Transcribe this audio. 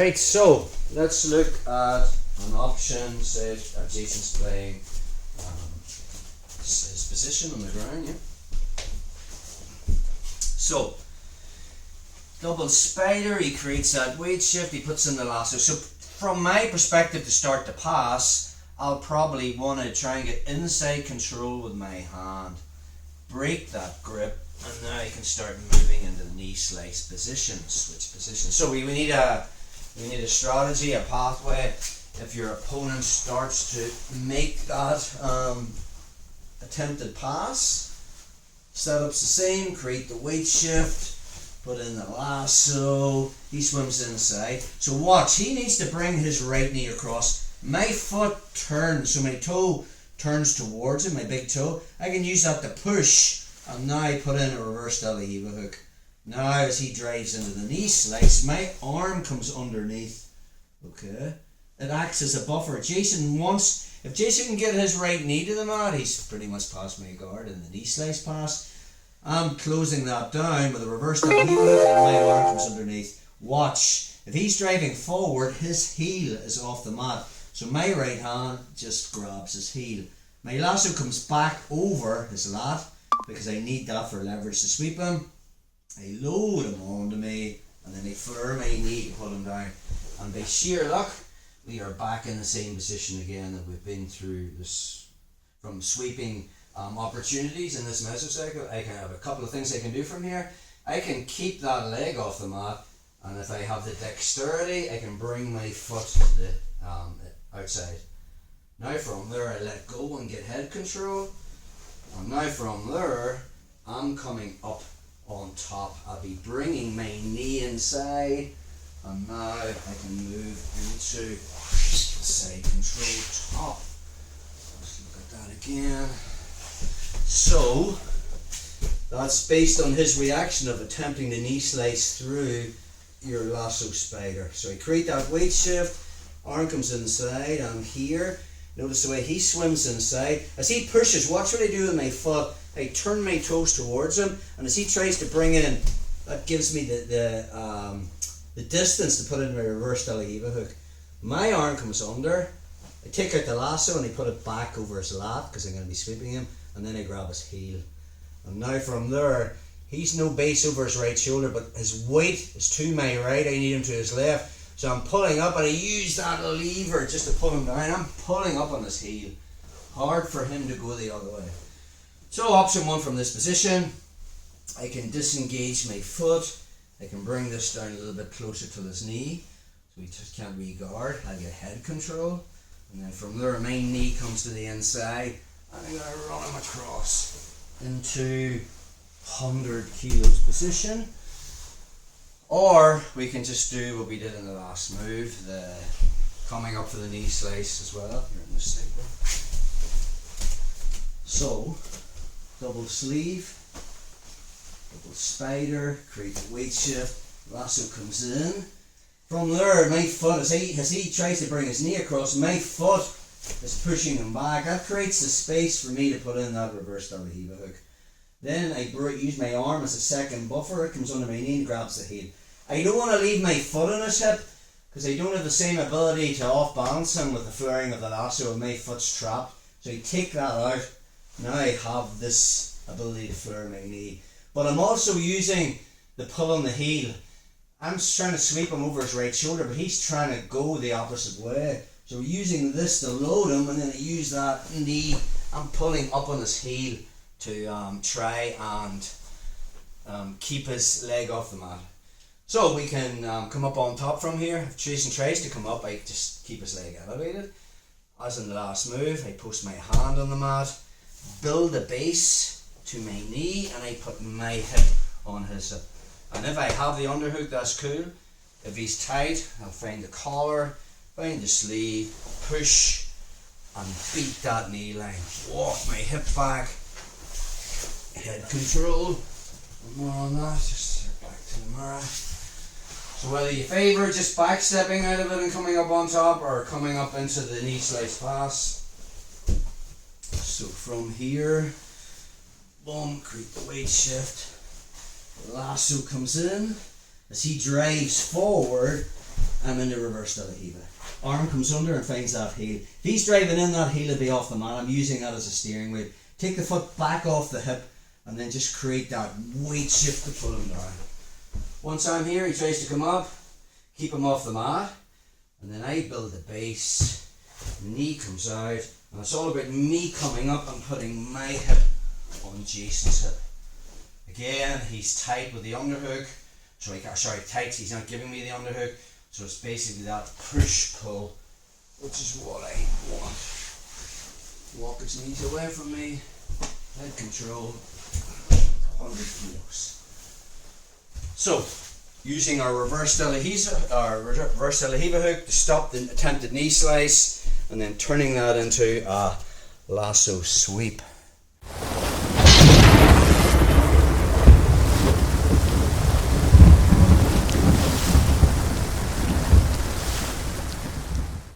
Right, so let's look at an option, say Jason's playing his position on the ground, yeah. So, double spider, he creates that weight shift, he puts in the lasso. So from my perspective to start the pass, I'll probably want to try and get inside control with my hand, break that grip, and now I can start moving into the knee slice position, switch position. So we need a strategy, a pathway. If your opponent starts to make that attempted pass, setup's the same, create the weight shift, put in the lasso, he swims inside. So watch, he needs to bring his right knee across. My foot turns, so my toe turns towards him, my big toe. I can use that to push, and now I put in a reverse Riva hook. Now as he drives into the knee slice, my arm comes underneath. Okay, it acts as a buffer. If Jason can get his right knee to the mat, he's pretty much past my guard in the knee slice pass. I'm closing that down with a reverse Riva hook, and my arm comes underneath. Watch, if he's driving forward, his heel is off the mat, so my right hand just grabs his heel. My lasso comes back over his lat because I need that for leverage to sweep him. I load him onto me, and then I flare my knee to pull him down. And by sheer luck, we are back in the same position again that we've been through this from sweeping opportunities in this mesocycle. I can have a couple of things I can do from here. I can keep that leg off the mat, and if I have the dexterity, I can bring my foot to the outside. Now from there, I let go and get head control. And now from there, I'm coming up on top. I'll be bringing my knee inside, and now I can move into the side control top. Let's look at that again. So that's based on his reaction of attempting the knee slice through your lasso spider. So I create that weight shift, arm comes inside, I'm here. Notice the way he swims inside. As he pushes, watch what I do with my foot. I turn my toes towards him, and as he tries to bring in, that gives me the distance to put in my reverse Riva hook. My arm comes under, I take out the lasso and I put it back over his lat because I'm going to be sweeping him, and then I grab his heel. And now from there, he's no base over his right shoulder, but his weight is to my right, I need him to his left. So I'm pulling up, and I use that lever just to pull him down. I'm pulling up on his heel. Hard for him to go the other way. So option one from this position, I can disengage my foot. I can bring this down a little bit closer to his knee, so he just can't re-guard. I get head control, and then from there my knee comes to the inside, and I'm going to run him across into 100 kilos position. Or we can just do what we did in the last move, the coming up for the knee slice as well. Here in this table. So, double sleeve, double spider, create the weight shift, lasso comes in. From there, my foot, as he tries to bring his knee across, my foot is pushing him back. That creates the space for me to put in that reverse Riva hook. Then I use my arm as a second buffer. It comes under my knee and grabs the heel. I don't want to leave my foot on his hip because I don't have the same ability to off balance him with the flaring of the lasso and my foot's trapped. So I take that out. Now I have this ability to flare my knee. But I'm also using the pull on the heel. I'm trying to sweep him over his right shoulder, but he's trying to go the opposite way. So we're using this to load him, and then I use that knee. I'm pulling up on his heel to try and keep his leg off the mat. So we can come up on top from here. If Jason tries to come up, I just keep his leg elevated. As in the last move, I post my hand on the mat, build a base to my knee, and I put my hip on his hip. And if I have the underhook, that's cool. If he's tight, I'll find the collar, find the sleeve, push, and beat that knee line. Walk my hip back, head control. More on that, just back to the mirror. So whether you favour just back stepping out of it and coming up on top, or coming up into the knee slice pass. So from here, boom, create the weight shift. The lasso comes in. As he drives forward, I'm in the reverse Lasso. Arm comes under and finds that heel. If he's driving in, that heel will be off the mat. I'm using that as a steering wheel. Take the foot back off the hip and then just create that weight shift to pull him down. Once I'm here, he tries to come up, keep him off the mat, and then I build the base. Knee comes out, and it's all about me coming up and putting my hip on Jason's hip. Again, he's tight with the underhook. Tight, he's not giving me the underhook. So it's basically that push-pull, which is what I want. Walk his knees away from me, head control, 100 kilos. So, using our reverse de la Riva hook to stop the attempted knee slice, and then turning that into a lasso sweep.